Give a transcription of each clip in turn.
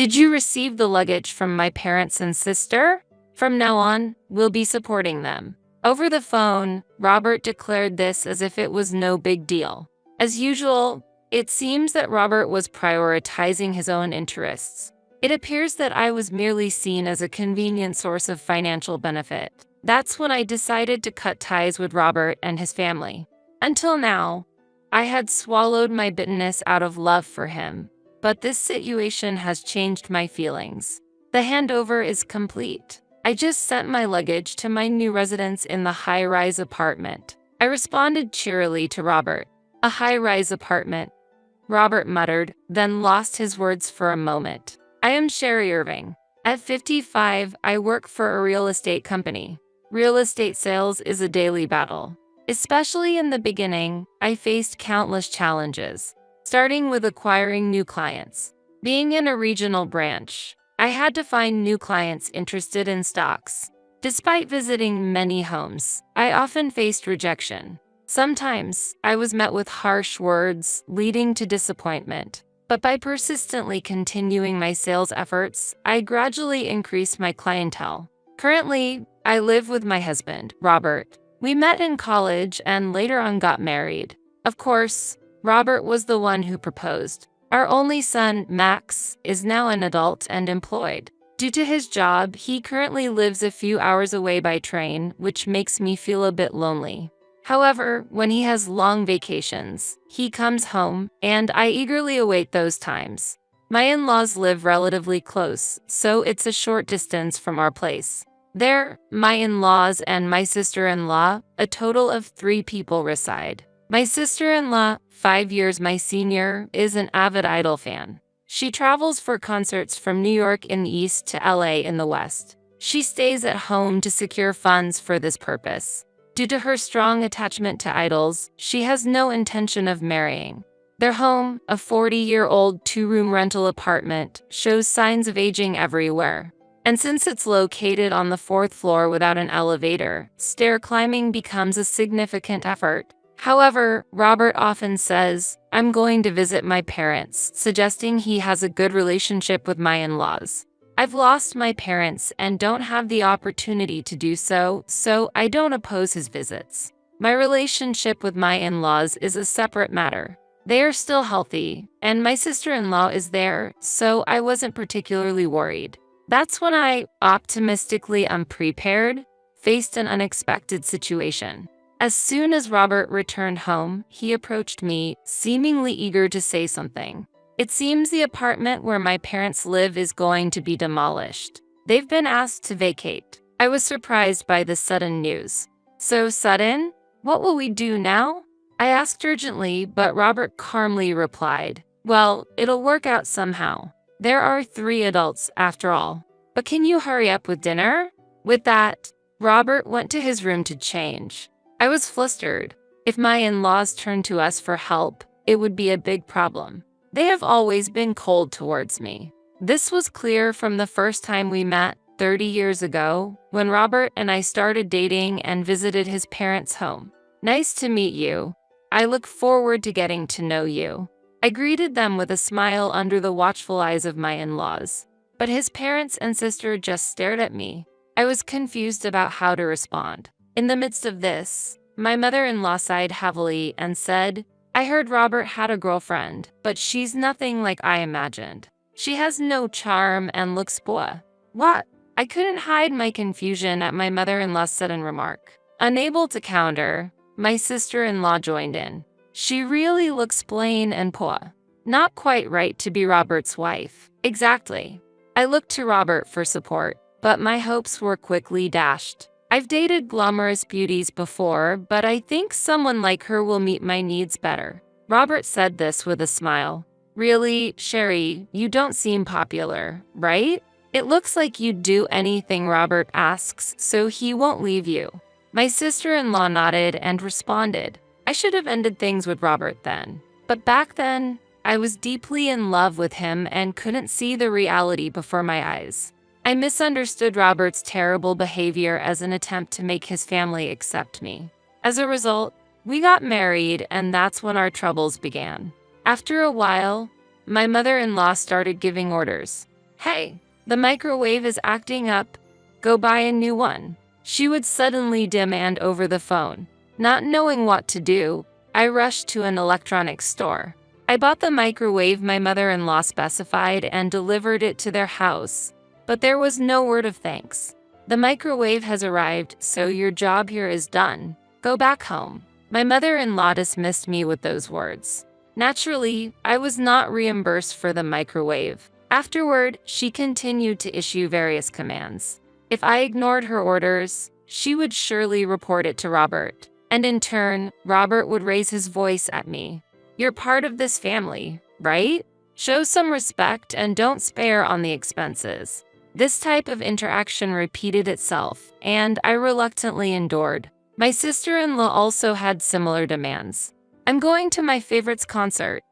Did you receive the luggage from my parents and sister? From now on, we'll be supporting them." Over the phone, Robert declared this as if it was no big deal. As usual, it seems that Robert was prioritizing his own interests. It appears that I was merely seen as a convenient source of financial benefit. That's when I decided to cut ties with Robert and his family. Until now, I had swallowed my bitterness out of love for him, but this situation has changed my feelings. The handover is complete. I just sent my luggage to my new residence in the high-rise apartment. I responded cheerily to Robert. "A high-rise apartment," Robert muttered, then lost his words for a moment. "I am Sherry Irving. At 55, I work for a real estate company. Real estate sales is a daily battle. Especially in the beginning, I faced countless challenges, starting with acquiring new clients. Being in a regional branch, I had to find new clients interested in stocks. Despite visiting many homes, I often faced rejection. Sometimes, I was met with harsh words, leading to disappointment. But by persistently continuing my sales efforts, I gradually increased my clientele. Currently, I live with my husband, Robert. We met in college and later on got married. Of course, Robert was the one who proposed. Our only son, Max, is now an adult and employed. Due to his job, he currently lives a few hours away by train, which makes me feel a bit lonely. However, when he has long vacations, he comes home, and I eagerly await those times. My in-laws live relatively close, so it's a short distance from our place. There, my in-laws and my sister-in-law, a total of 3 people reside. My sister-in-law, 5 years my senior, is an avid Idol fan. She travels for concerts from New York in the east to LA in the west. She stays at home to secure funds for this purpose. Due to her strong attachment to idols, she has no intention of marrying. Their home, a 40-year-old 2-room rental apartment, shows signs of aging everywhere. And since it's located on the 4th floor without an elevator, stair climbing becomes a significant effort. However, Robert often says, "I'm going to visit my parents," suggesting he has a good relationship with my in-laws. I've lost my parents and don't have the opportunity to do so, so I don't oppose his visits. My relationship with my in-laws is a separate matter. They are still healthy, and my sister-in-law is there, so I wasn't particularly worried. That's when I, optimistically unprepared, faced an unexpected situation. As soon as Robert returned home, he approached me, seemingly eager to say something. It seems the apartment where my parents live is going to be demolished. They've been asked to vacate. I was surprised by the sudden news. "So sudden? What will we do now?" I asked urgently, but Robert calmly replied, "Well, it'll work out somehow. There are 3 adults, after all. But can you hurry up with dinner?" With that, Robert went to his room to change. I was flustered. If my in-laws turned to us for help, it would be a big problem. They have always been cold towards me. This was clear from the first time we met 30 years ago, when Robert and I started dating and visited his parents' home. "Nice to meet you. I look forward to getting to know you." I greeted them with a smile under the watchful eyes of my in-laws. But his parents and sister just stared at me. I was confused about how to respond. In the midst of this, my mother-in-law sighed heavily and said, "I heard Robert had a girlfriend, but she's nothing like I imagined. She has no charm and looks poor." What? I couldn't hide my confusion at my mother-in-law's sudden remark. Unable to counter, my sister-in-law joined in. "She really looks plain and poor. Not quite right to be Robert's wife." Exactly. I looked to Robert for support, but my hopes were quickly dashed. I've dated glamorous beauties before, but I think someone like her will meet my needs better. Robert said this with a smile. "Really, Sherry, you don't seem popular, right? It looks like you'd do anything Robert asks, so he won't leave you." My sister-in-law nodded and responded, "I should have ended things with Robert then. But back then, I was deeply in love with him and couldn't see the reality before my eyes. I misunderstood Robert's terrible behavior as an attempt to make his family accept me. As a result, we got married, and that's when our troubles began. After a while, my mother-in-law started giving orders. "Hey, the microwave is acting up. Go buy a new one," she would suddenly demand over the phone. Not knowing what to do, I rushed to an electronics store. I bought the microwave my mother-in-law specified and delivered it to their house. But there was no word of thanks. "The microwave has arrived, so your job here is done. Go back home." My mother-in-law dismissed me with those words. Naturally, I was not reimbursed for the microwave. Afterward, she continued to issue various commands. If I ignored her orders, she would surely report it to Robert. And in turn, Robert would raise his voice at me. "You're part of this family, right? Show some respect and don't spare on the expenses." This type of interaction repeated itself, and I reluctantly endured. My sister-in-law also had similar demands. "I'm going to my favorite's concert.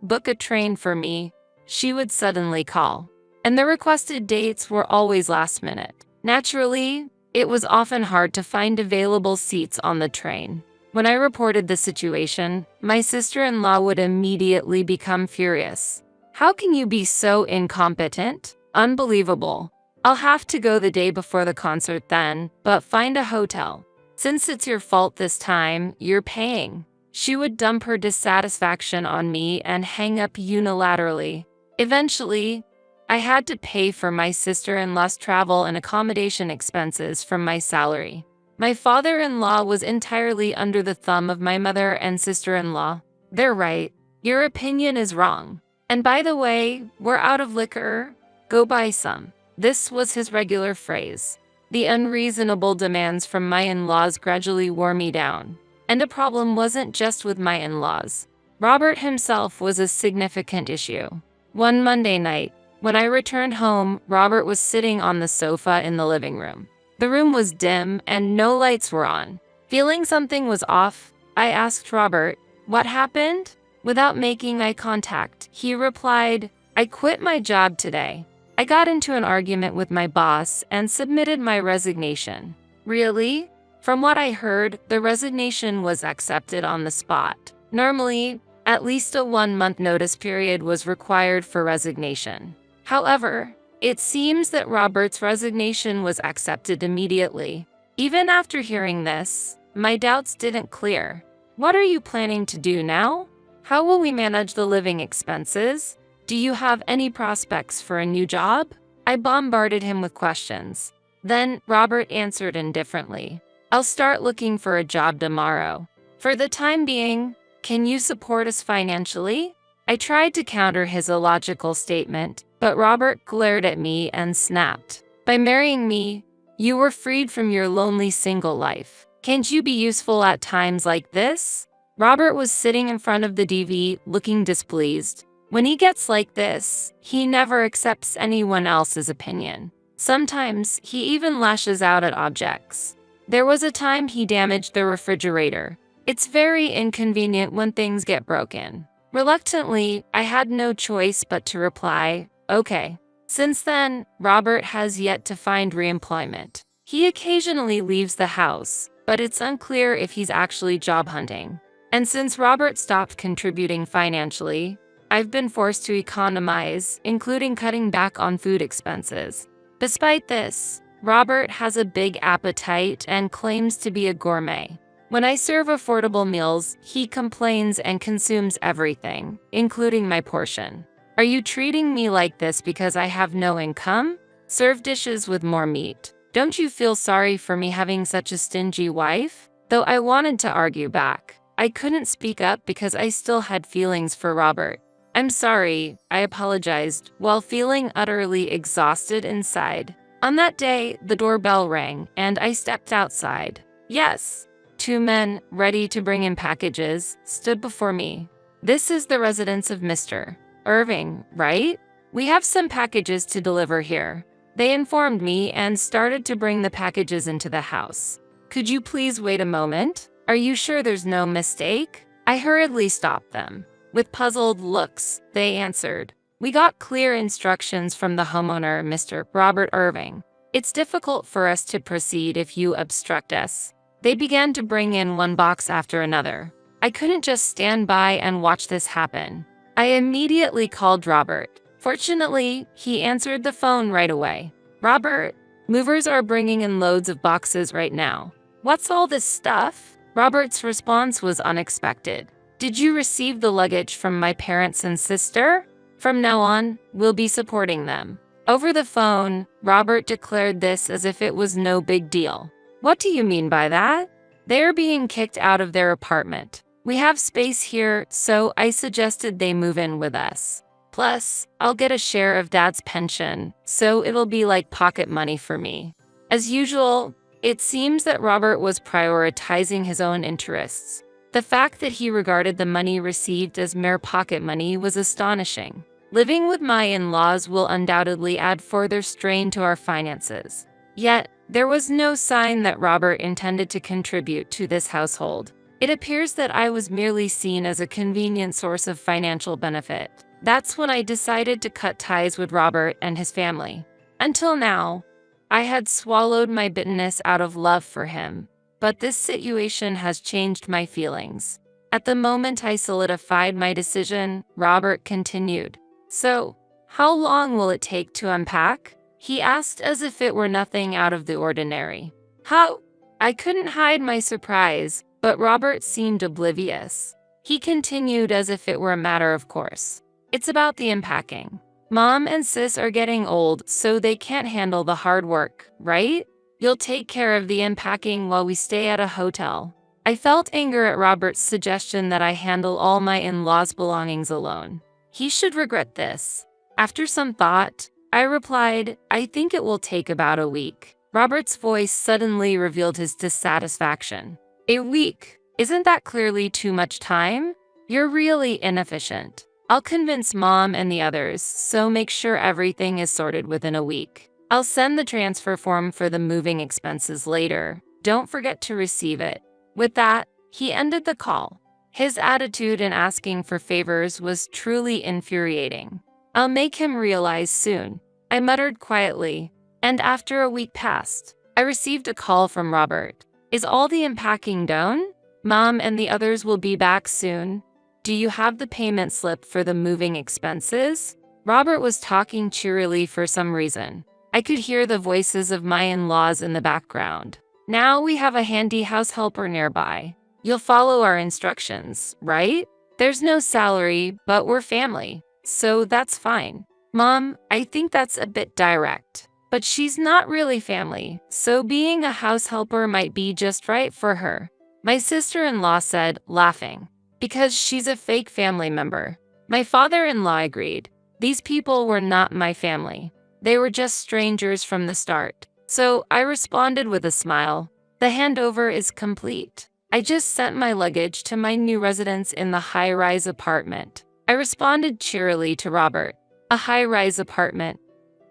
Book a train for me," she would suddenly call. And the requested dates were always last minute. Naturally, it was often hard to find available seats on the train. When I reported the situation, my sister-in-law would immediately become furious. "How can you be so incompetent? Unbelievable. I'll have to go the day before the concert then, but find a hotel. Since it's your fault this time, you're paying." She would dump her dissatisfaction on me and hang up unilaterally. Eventually, I had to pay for my sister-in-law's travel and accommodation expenses from my salary. My father-in-law was entirely under the thumb of my mother and sister-in-law. "They're right. Your opinion is wrong. And by the way, we're out of liquor. Go buy some." This was his regular phrase. The unreasonable demands from my in-laws gradually wore me down. And the problem wasn't just with my in-laws. Robert himself was a significant issue. One Monday night, when I returned home, Robert was sitting on the sofa in the living room. The room was dim and no lights were on. Feeling something was off, I asked Robert, "What happened?" Without making eye contact, he replied, "I quit my job today. I got into an argument with my boss and submitted my resignation." "Really?" From what I heard, the resignation was accepted on the spot. Normally, at least a 1-month notice period was required for resignation. However, it seems that Robert's resignation was accepted immediately. Even after hearing this, my doubts didn't clear. "What are you planning to do now? How will we manage the living expenses? Do you have any prospects for a new job?" I bombarded him with questions. Then Robert answered indifferently, "I'll start looking for a job tomorrow. For the time being, can you support us financially?" I tried to counter his illogical statement, but Robert glared at me and snapped, "By marrying me, you were freed from your lonely single life. Can't you be useful at times like this?" Robert was sitting in front of the TV, looking displeased. When he gets like this, he never accepts anyone else's opinion. Sometimes he even lashes out at objects. There was a time he damaged the refrigerator. It's very inconvenient when things get broken. Reluctantly, I had no choice but to reply, "Okay." Since then, Robert has yet to find re-employment. He occasionally leaves the house, but it's unclear if he's actually job hunting. And since Robert stopped contributing financially, I've been forced to economize, including cutting back on food expenses. Despite this, Robert has a big appetite and claims to be a gourmet. When I serve affordable meals, he complains and consumes everything, including my portion. "Are you treating me like this because I have no income? Serve dishes with more meat. Don't you feel sorry for me having such a stingy wife?" Though I wanted to argue back, I couldn't speak up because I still had feelings for Robert. "I'm sorry," I apologized, while feeling utterly exhausted inside. On that day, the doorbell rang, and I stepped outside. Yes, 2 men, ready to bring in packages, stood before me. "This is the residence of Mr. Irving, right? We have some packages to deliver here." They informed me and started to bring the packages into the house. "Could you please wait a moment? Are you sure there's no mistake?" I hurriedly stopped them. With puzzled looks, they answered, "We got clear instructions from the homeowner, Mr. Robert Irving. It's difficult for us to proceed if you obstruct us." They began to bring in one box after another. I couldn't just stand by and watch this happen. I immediately called Robert. Fortunately, he answered the phone right away. Robert, movers are bringing in loads of boxes right now. What's all this stuff? Robert's response was unexpected. Did you receive the luggage from my parents and sister? From now on, we'll be supporting them. Over the phone, Robert declared this as if it was no big deal. What do you mean by that? They're being kicked out of their apartment. We have space here, so I suggested they move in with us. Plus, I'll get a share of Dad's pension, so it'll be like pocket money for me. As usual, it seems that Robert was prioritizing his own interests. The fact that he regarded the money received as mere pocket money was astonishing. Living with my in-laws will undoubtedly add further strain to our finances. Yet, there was no sign that Robert intended to contribute to this household. It appears that I was merely seen as a convenient source of financial benefit. That's when I decided to cut ties with Robert and his family. Until now, I had swallowed my bitterness out of love for him, but this situation has changed my feelings. At the moment I solidified my decision, Robert continued. So, how long will it take to unpack? He asked as if it were nothing out of the ordinary. How? I couldn't hide my surprise, but Robert seemed oblivious. He continued as if it were a matter of course. It's about the unpacking. Mom and Sis are getting old, so they can't handle the hard work, right? You'll take care of the unpacking while we stay at a hotel. I felt anger at Robert's suggestion that I handle all my in-laws' belongings alone. He should regret this. After some thought, I replied, I think it will take about a week. Robert's voice suddenly revealed his dissatisfaction. A week? Isn't that clearly too much time? You're really inefficient. I'll convince Mom and the others, so make sure everything is sorted within a week. I'll send the transfer form for the moving expenses later. Don't forget to receive it. With that, he ended the call. His attitude in asking for favors was truly infuriating. I'll make him realize soon, I muttered quietly, and after a week passed, I received a call from Robert. Is all the unpacking done? Mom and the others will be back soon. Do you have the payment slip for the moving expenses? Robert was talking cheerily for some reason. I could hear the voices of my in-laws in the background. Now we have a handy house helper nearby. You'll follow our instructions, right? There's no salary, but we're family, so that's fine. Mom, I think that's a bit direct. But she's not really family, so being a house helper might be just right for her. My sister-in-law said, laughing. Because she's a fake family member. My father-in-law agreed. These people were not my family. They were just strangers from the start. So I responded with a smile. The handover is complete. I just sent my luggage to my new residence in the high-rise apartment. I responded cheerily to Robert. A high-rise apartment.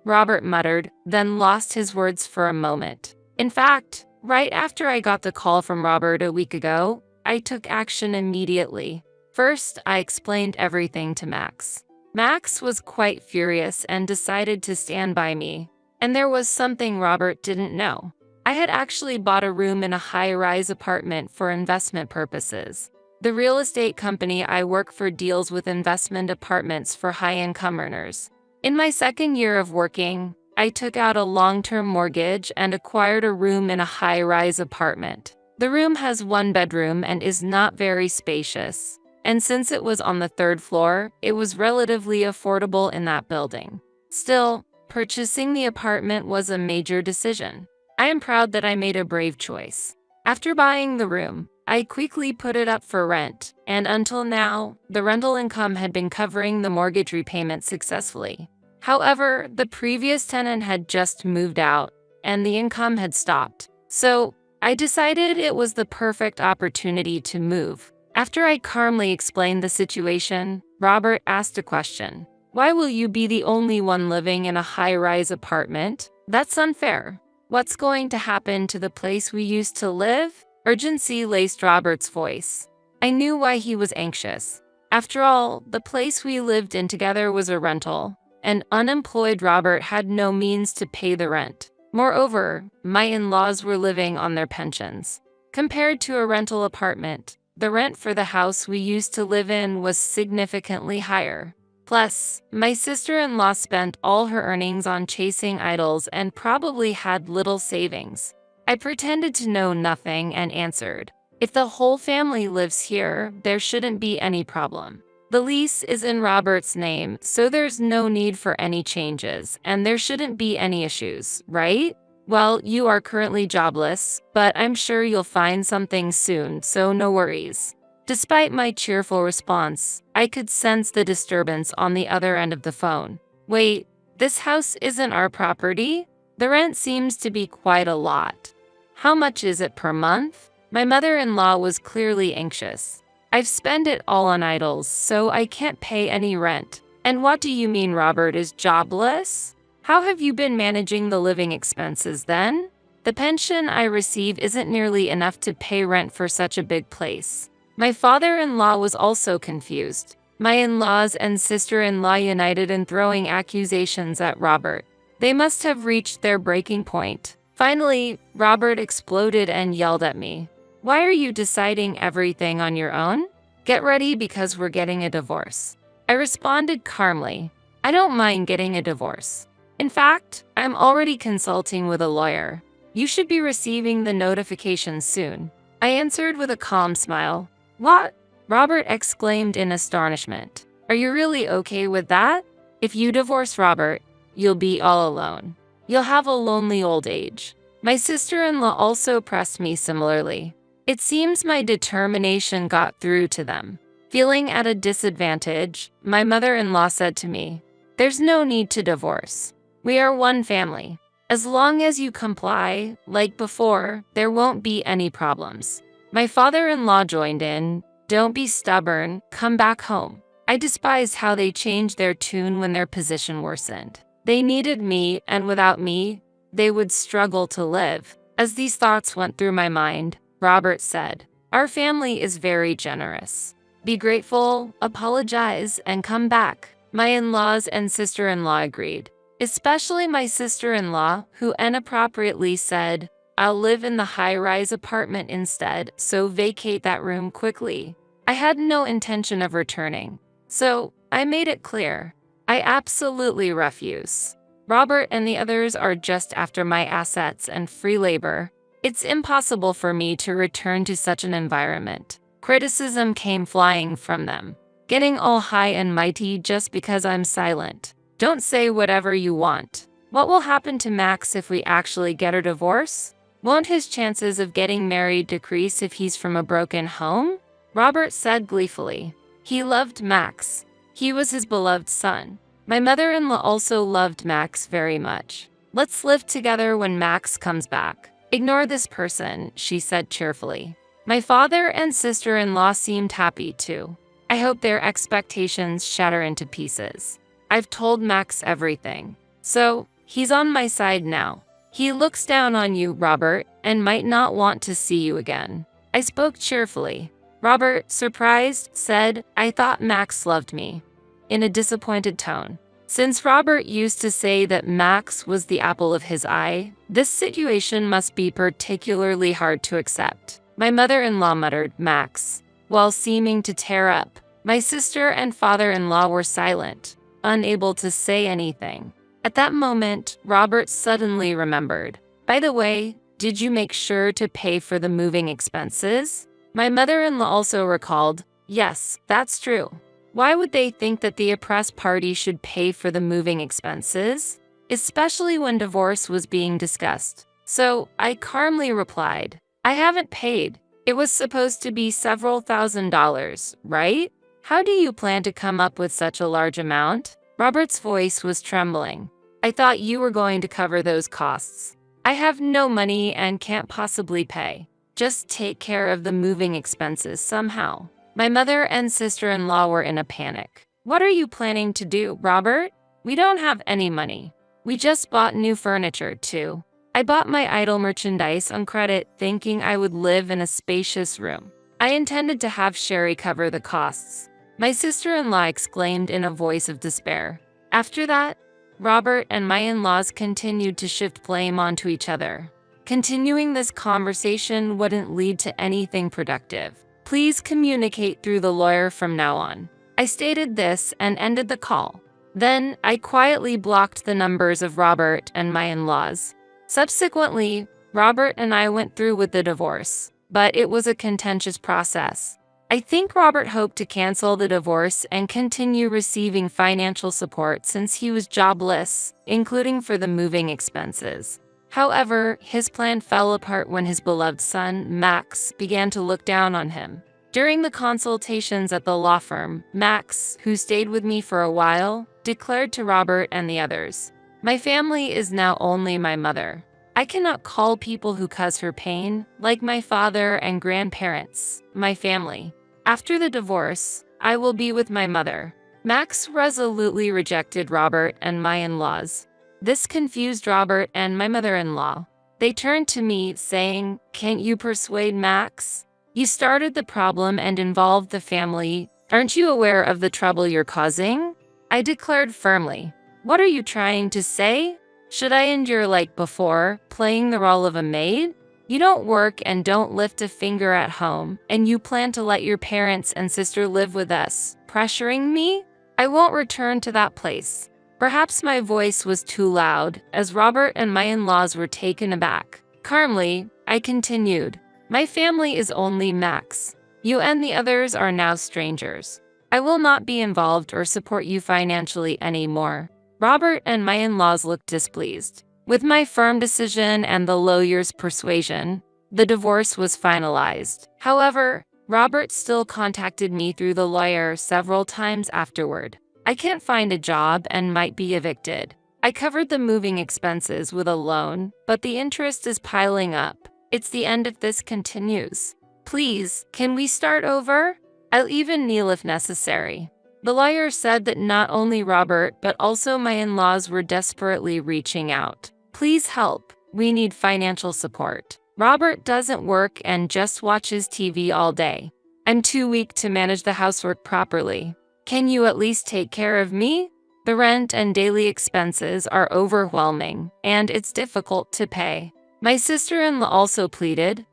Robert muttered, then lost his words for a moment. In fact, right after I got the call from Robert a week ago, I took action immediately. First, I explained everything to Max. Max was quite furious and decided to stand by me. And there was something Robert didn't know. I had actually bought a room in a high-rise apartment for investment purposes. The real estate company I work for deals with investment apartments for high-income earners. In my second year of working, I took out a long-term mortgage and acquired a room in a high-rise apartment. The room has one bedroom and is not very spacious, and since it was on the third floor, it was relatively affordable in that building. Still, purchasing the apartment was a major decision. I am proud that I made a brave choice. After buying the room, I quickly put it up for rent, and until now, the rental income had been covering the mortgage repayment successfully. However, the previous tenant had just moved out, and the income had stopped. So, I decided it was the perfect opportunity to move. After I calmly explained the situation, Robert asked a question. Why will you be the only one living in a high-rise apartment? That's unfair. What's going to happen to the place we used to live? Urgency laced Robert's voice. I knew why he was anxious. After all, the place we lived in together was a rental, and unemployed Robert had no means to pay the rent. Moreover, my in-laws were living on their pensions. Compared to a rental apartment, the rent for the house we used to live in was significantly higher. Plus, my sister-in-law spent all her earnings on chasing idols and probably had little savings. I pretended to know nothing and answered, "If the whole family lives here, there shouldn't be any problem. The lease is in Robert's name, so there's no need for any changes, and there shouldn't be any issues, right? Well, you are currently jobless, but I'm sure you'll find something soon, so no worries." Despite my cheerful response, I could sense the disturbance on the other end of the phone. "Wait, this house isn't our property? The rent seems to be quite a lot. How much is it per month?" My mother-in-law was clearly anxious. "I've spent it all on idols, so I can't pay any rent." "And what do you mean Robert is jobless? How have you been managing the living expenses then? The pension I receive isn't nearly enough to pay rent for such a big place." My father-in-law was also confused. My in-laws and sister-in-law united in throwing accusations at Robert. They must have reached their breaking point. Finally, Robert exploded and yelled at me. "Why are you deciding everything on your own? Get ready because we're getting a divorce." I responded calmly, "I don't mind getting a divorce. In fact, I'm already consulting with a lawyer. You should be receiving the notification soon." I answered with a calm smile. "What?" Robert exclaimed in astonishment. "Are you really okay with that? If you divorce Robert, you'll be all alone. You'll have a lonely old age." My sister-in-law also pressed me similarly. It seems my determination got through to them. Feeling at a disadvantage, my mother-in-law said to me, "There's no need to divorce. We are one family. As long as you comply, like before, there won't be any problems." My father-in-law joined in. "Don't be stubborn, come back home." I despised how they changed their tune when their position worsened. They needed me, and without me, they would struggle to live. As these thoughts went through my mind, Robert said, "Our family is very generous. Be grateful, apologize, and come back." My in-laws and sister-in-law agreed, especially my sister-in-law, who inappropriately said, "I'll live in the high-rise apartment instead, so vacate that room quickly." I had no intention of returning, so I made it clear. I absolutely refuse. Robert and the others are just after my assets and free labor. It's impossible for me to return to such an environment. Criticism came flying from them, getting all high and mighty just because I'm silent. "Don't say whatever you want. What will happen to Max if we actually get a divorce? Won't his chances of getting married decrease if he's from a broken home?" Robert said gleefully. He loved Max. He was his beloved son. My mother-in-law also loved Max very much. "Let's live together when Max comes back. Ignore this person," she said cheerfully. My father and sister-in-law seemed happy too. I hope their expectations shatter into pieces. I've told Max everything, so he's on my side now. He looks down on you, Robert, and might not want to see you again. I spoke cheerfully. Robert, surprised, said, "I thought Max loved me," in a disappointed tone. Since Robert used to say that Max was the apple of his eye, this situation must be particularly hard to accept. My mother-in-law muttered, "Max," while seeming to tear up. My sister and father-in-law were silent, unable to say anything. At that moment, Robert suddenly remembered. "By the way, did you make sure to pay for the moving expenses?" My mother-in-law also recalled, "Yes, that's true. Why would they think that the oppressed party should pay for the moving expenses? Especially when divorce was being discussed." So I calmly replied, "I haven't paid. It was supposed to be several $1,000s, right? How do you plan to come up with such a large amount?" Robert's voice was trembling. "I thought you were going to cover those costs. I have no money and can't possibly pay. Just take care of the moving expenses somehow." My mother and sister-in-law were in a panic. "What are you planning to do, Robert? We don't have any money. We just bought new furniture, too. I bought my idol merchandise on credit thinking I would live in a spacious room. I intended to have Sherry cover the costs." My sister-in-law exclaimed in a voice of despair. After that, Robert and my in-laws continued to shift blame onto each other. Continuing this conversation wouldn't lead to anything productive. "Please communicate through the lawyer from now on. I stated this and ended the call. Then, I quietly blocked the numbers of Robert and my in-laws. Subsequently, Robert and I went through with the divorce, but it was a contentious process. I think Robert hoped to cancel the divorce and continue receiving financial support since he was jobless, including for the moving expenses. However, his plan fell apart when his beloved son, Max, began to look down on him. During the consultations at the law firm, Max, who stayed with me for a while, declared to Robert and the others, "My family is now only my mother. I cannot call people who cause her pain, like my father and grandparents, my family. After the divorce, I will be with my mother." Max resolutely rejected Robert and my in-laws. This confused Robert and my mother-in-law. They turned to me, saying, "Can't you persuade Max? You started the problem and involved the family. Aren't you aware of the trouble you're causing?" I declared firmly, "What are you trying to say? Should I endure like before, playing the role of a maid? You don't work and don't lift a finger at home, and you plan to let your parents and sister live with us, pressuring me? I won't return to that place." Perhaps my voice was too loud, as Robert and my in-laws were taken aback. Calmly, I continued, "My family is only Max. You and the others are now strangers. I will not be involved or support you financially anymore." Robert and my in-laws looked displeased. With my firm decision and the lawyer's persuasion, the divorce was finalized. However, Robert still contacted me through the lawyer several times afterward. "I can't find a job and might be evicted. I covered the moving expenses with a loan, but the interest is piling up. It's the end if this continues. Please, can we start over? I'll even kneel if necessary." The lawyer said that not only Robert but also my in-laws were desperately reaching out. "Please help. We need financial support. Robert doesn't work and just watches TV all day. I'm too weak to manage the housework properly. Can you at least take care of me? The rent and daily expenses are overwhelming, and it's difficult to pay." My sister-in-law also pleaded,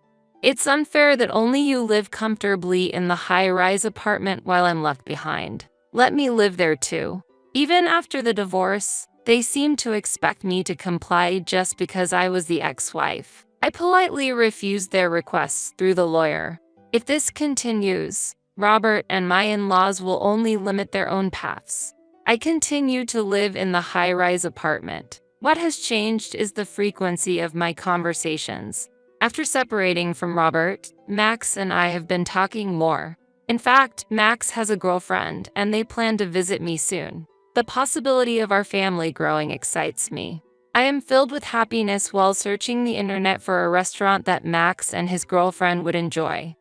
"It's unfair that only you live comfortably in the high-rise apartment while I'm left behind. Let me live there too." Even after the divorce, they seemed to expect me to comply just because I was the ex-wife. I politely refused their requests through the lawyer. If this continues, Robert and my in-laws will only limit their own paths. I continue to live in the high-rise apartment. What has changed is the frequency of my conversations. After separating from Robert, Max and I have been talking more. In fact, Max has a girlfriend, and they plan to visit me soon. The possibility of our family growing excites me. I am filled with happiness while searching the internet for a restaurant that Max and his girlfriend would enjoy.